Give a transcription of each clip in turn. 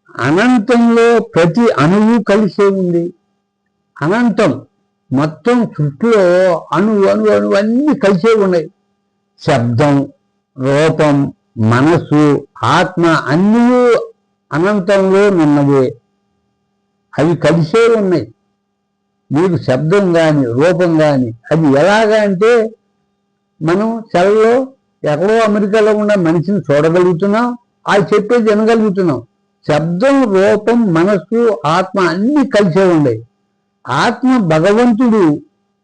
అనంతంలో ప్రతి అణువు కలిసే ఉంది. అనంతం మొత్తం సృష్టిలో అణువు అన్నీ కలిసే ఉన్నాయి. శబ్దం, రూపం, మనసు, ఆత్మ అన్నీ అనంతంలో ఉన్నవే. అవి కలిసే ఉన్నాయి. మీకు శబ్దం కానీ రూపం కానీ అది ఎలాగా అంటే మనం సెలలో ఎక్కడో అమెరికాలో ఉన్న మనిషిని చూడగలుగుతున్నాం, అది చెప్పేది వినగలుగుతున్నాం. శబ్దం, రూపం, మనస్సు, ఆత్మ అన్నీ కలిసే ఉన్నాయి. ఆత్మ భగవంతుడు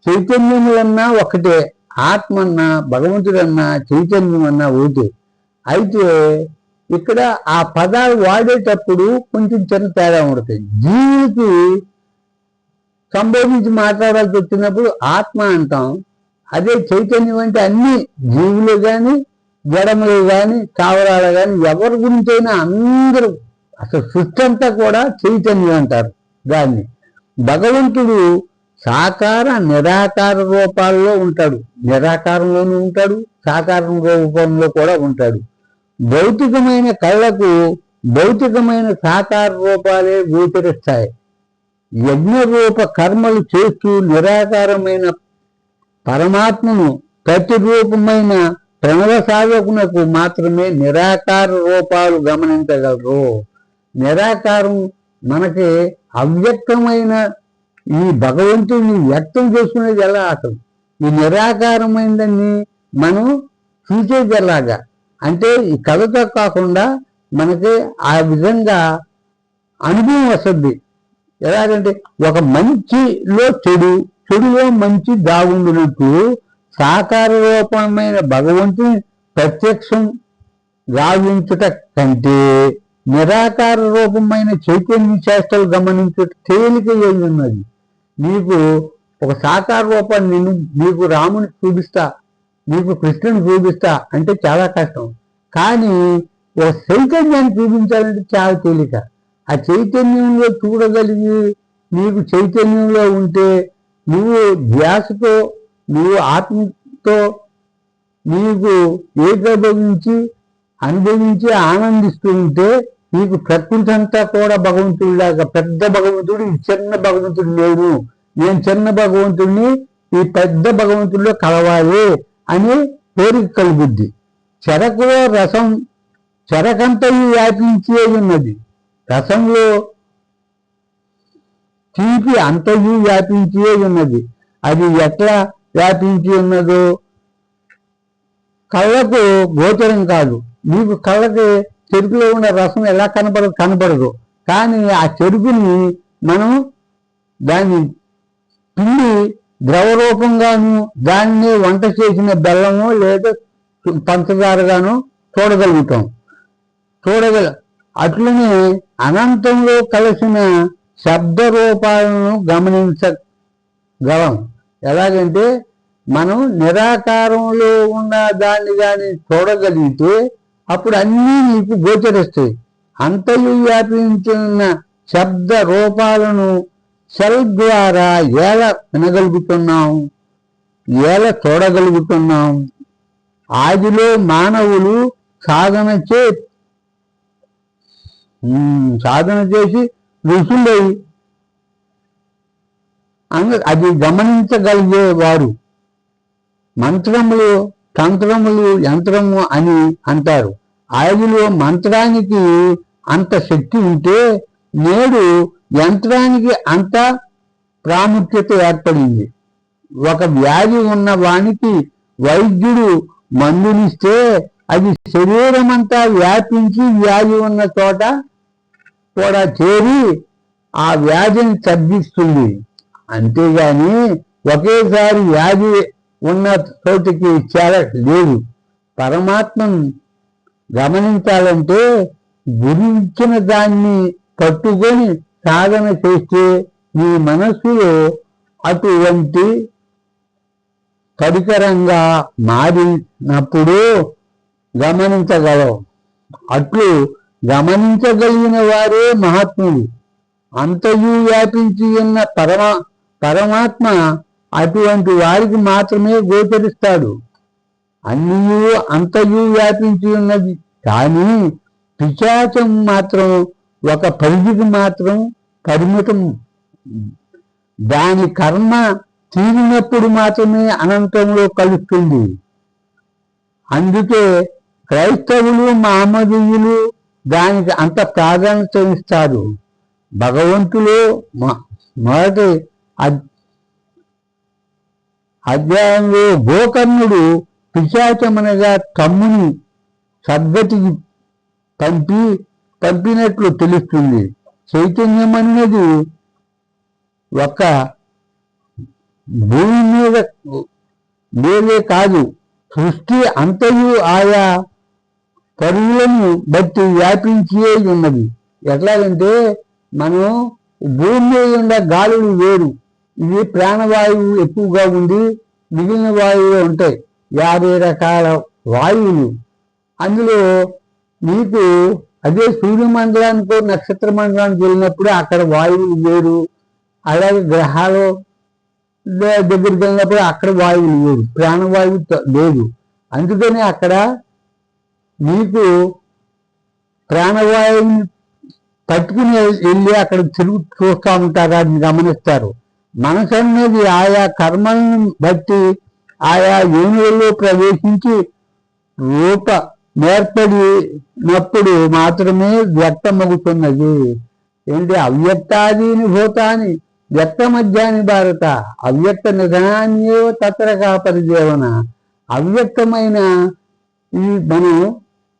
చైతన్యములన్నా ఒకటే, ఆత్మ అన్నా భగవంతుడన్నా చైతన్యం అన్నా ఒకటే. అయితే ఇక్కడ ఆ పదాలు వాడేటప్పుడు కొంచెం చిన్న తేడా ఉంటుంది. జీవుడికి సంబోధించి మాట్లాడాల్సి వచ్చినప్పుడు ఆత్మ అంటాం. అదే చైతన్యం అంటే అన్ని జీవులు కానీ జడములు కానీ స్థావరాలు కానీ ఎవరి గురించైనా అందరూ అసలు సృష్టి అంతా కూడా చైతన్యం అంటారు దాన్ని. భగవంతుడు సాకార నిరాకార రూపాల్లో ఉంటాడు. నిరాకారంలోనూ ఉంటాడు, సాకార రూపంలో కూడా ఉంటాడు. భౌతికమైన కళ్ళకు భౌతికమైన సాకార రూపాలే గోచరిస్తాయి. యజ్ఞరూప కర్మలు చేస్తూ నిరాకారమైన పరమాత్మను ప్రతిరూపమైన ప్రణవ సాధకునకు మాత్రమే నిరాకార రూపాలు గమనించగలరు. నిరాకారం మనకి అవ్యక్తమైన ఈ భగవంతుడిని వ్యక్తం చేసుకునేది ఎలా? అసలు ఈ నిరాకారమైనదాన్ని మనం చూసేది ఎలాగా అంటే ఈ కథతో కాకుండా మనకి ఆ విధంగా అనుభవం వస్తుంది. ఎలాగంటే ఒక మంచిలో చెడులో మంచి దాగుండినట్టు సాకార రూపమైన భగవంతుని ప్రత్యక్షం గావించుట కంటే నిరాకార రూపమైన చైతన్య చేష్టలు గమనించుట తేలిక ఉన్నది. నీకు ఒక సాకార రూపాన్ని నీకు రాముని చూపిస్తా, నీకు కృష్ణుని చూపిస్తా అంటే చాలా కష్టం. కానీ ఒక చైతన్యాన్ని చూపించాలంటే చాలా తేలిక. ఆ చైతన్యంలో చూడగలిగి నీకు చైతన్యంలో ఉంటే నువ్వు ధ్యాసతో నువ్వు ఆత్మతో నీకు ఏకీభవించి అనుభవించి ఆనందిస్తూ ఉంటే నీకు ప్రకృతి అంతా కూడా భగవంతుడిలాగా పెద్ద భగవంతుడు, ఈ చిన్న భగవంతుడు లేడు, నేను చిన్న భగవంతుడిని ఈ పెద్ద భగవంతుడిలో కలవాలి అని కోరిక కలుగుద్ది. చెరకులో రసం చెరకంతయు వ్యాపించే ఉన్నది, రసంలో తీపి అంతయు వ్యాపించే ఉన్నది. అది ఎట్లా వ్యాపించి ఉన్నదో కళ్ళకు గోచరం కాదు. నీకు కళ్ళకి చెరుకులో ఉన్న రసం ఎలా కనపడదు. కానీ ఆ చెరుకుని మనం దాన్ని పిండి ద్రవరూపంగాను దాన్ని వంట చేసిన బెల్లము లేదా పంచదారగాను చూడగలుగుతాం. అట్లనే అనంతంలో కలిసిన శబ్ద రూపాలను గమనించగలం. ఎలాగంటే మనం నిరాకారంలో ఉన్న దాన్ని కానీ చూడగలిగితే అప్పుడు అన్నీ నీకు గోచరిస్తాయి. అంతయు వ్యాపించిన శబ్ద రూపాలను సెల్ ద్వారా ఎలా వినగలుగుతున్నాం, ఎలా చూడగలుగుతున్నాం? ఆదిలో మానవులు సాధన చేసి ఋషులై అది గమనించగలిగేవారు. మంత్రములు తంత్రములు యంత్రము అని అంటారు. ఆదిలో మంత్రానికి అంత శక్తి ఉంటే నేడు యంత్రానికి అంత ప్రాముఖ్యత ఏర్పడింది. ఒక వ్యాధి ఉన్న వానికి వైద్యుడు మందునిస్తే అది శరీరం అంతా వ్యాపించి వ్యాధి ఉన్న చోట కూడా చేరి ఆ వ్యాధిని తగ్గిస్తుంది. అంతేగాని ఒకేసారి వ్యాధి ఉన్న చోటికి చేరలేదు. పరమాత్మను గమనించాలంటే గురించిన దాన్ని పట్టుకొని సాధన చేస్తే నీ మనస్సులో అటువంటి పరికరంగా మారినప్పుడు గమనించగలవు. అట్లు గమనించగలిగిన వారే మహాత్ములు. అంతయు వ్యాపించి ఉన్న పరమాత్మ అటువంటి వారికి మాత్రమే గోచరిస్తాడు. అన్నీ అంతయు వ్యాపించి ఉన్నది. కానీ పిశాచం మాత్రం ఒక పరిధికి మాత్రం పరిమితం. దాని కర్మ తీరినప్పుడు మాత్రమే అనంతంలో కలుస్తుంది. అందుకే క్రైస్తవులు మహమ్మదీయులు దానికి అంత ప్రాధాన్యత ఇస్తారు. భగవంతులు మొదటి అధ్యాయంలో గోకర్ణుడు పిశాచమనగా తమ్ముని సద్గతికి పంపినట్లు తెలుస్తుంది. చైతన్యం అనేది ఒక భూమి మీదే కాదు, సృష్టి అంతయు ఆయా పరువులను బట్టి వ్యాపించే ఉన్నది. ఎట్లాగంటే మనం భూమి మీద ఉండే గాలులు వేరు, ఇది ప్రాణవాయువు ఎక్కువగా ఉండి మిగిలిన వాయువులు ఉంటాయి. 50 రకాల వాయువులు. అందులో మీకు అదే సూర్యమండలానికో నక్షత్ర మండలానికి వెళ్ళినప్పుడు అక్కడ వాయువులు వేరు, అలాగే గ్రహాలు దగ్గరికి వెళ్ళినప్పుడు అక్కడ వాయువులు వేరు, ప్రాణవాయువు లేదు. అందుకని అక్కడ మీకు ప్రాణవాయువుని పట్టుకుని వెళ్ళి అక్కడ చూస్తూ ఉంటారు, అది గమనిస్తారు. మనసు అనేది ఆయా కర్మలను బట్టి ఆయా యోనులలో ప్రవేశించి రూప ఏర్పడినప్పుడు మాత్రమే వ్యక్తమవుతున్నది. ఏంటి? అవ్యక్తాదీని భూతాన్ని వ్యక్త మధ్యాన్ని భారత అవ్యక్త నిధనాన్యో తత్రకా పరిదేవన. అవ్యక్తమైన ఈ మనం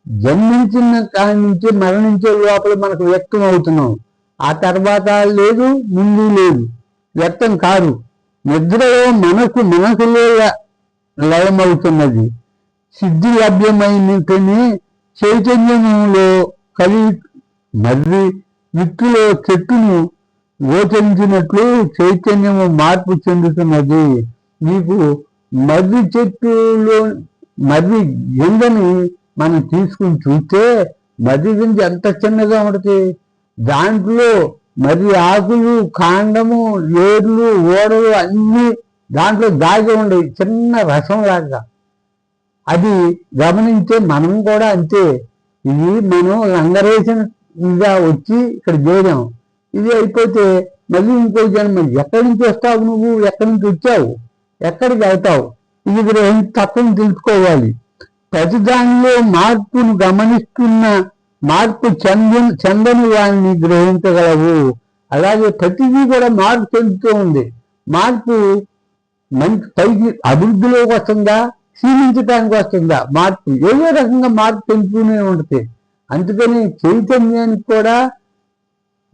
జన్మించిన కాడి నుంచి మరణించే లోపల మనకు వ్యక్తం అవుతున్నాం. ఆ తర్వాత లేదు, ముందు లేదు, వ్యక్తం కాదు. నిద్రలో మనసులో లయమవుతున్నది. సిద్ధి లభ్యమైనని చైతన్యములో మర్రి విత్తులో చెట్టును గోచరించినట్లు చైతన్యము మార్పు చెందుతున్నది. మీకు మర్రి చెట్టులో మర్రి గింజని మనం తీసుకుని చూస్తే మర్రి గింజ ఎంత చిన్నగా ఉంటుంది. దాంట్లో మర్రి ఆకులు, కాండము, ఏర్లు, ఓడలు అన్నీ దాంట్లో దాగి ఉండేవి, చిన్న రసంలాగా. అది గమనించే మనం కూడా అంతే. ఇది మనం రంగరేసిన ఇదిగా వచ్చి ఇక్కడ చేరాం. ఇది అయిపోతే మళ్ళీ ఇంకో జన్మ. ఎక్కడి నుంచి వస్తావు నువ్వు? ఎక్కడి నుంచి వచ్చావు? ఎక్కడికి వెళ్తావు? ఇది తప్పని తెలుసుకోవాలి. ప్రతి దానిలో మార్పును గమనిస్తున్న మార్పు చెందని వాడిని గ్రహించగలవు. అలాగే ప్రతిదీ కూడా మార్పు చెందుతూ ఉంది. మార్పు మంచి పైకి అభివృద్ధిలోకి వస్తుందా, క్షీణించడానికి వస్తుందా? మార్పు ఏదో రకంగా మార్పు చెందుతూనే ఉంటుంది. అందుకని చైతన్యానికి కూడా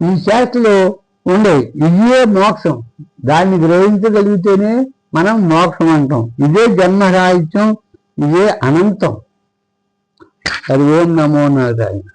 ఈ శాస్త్రలో ఉండవు. ఇదే మోక్షం. దాన్ని గ్రహించగలిగితేనే మనం మోక్షం అంటాం. ఇదే జన్మరాహిత్యం, ఇదే అనంతం. హరి ఓం నమో నారాయణ.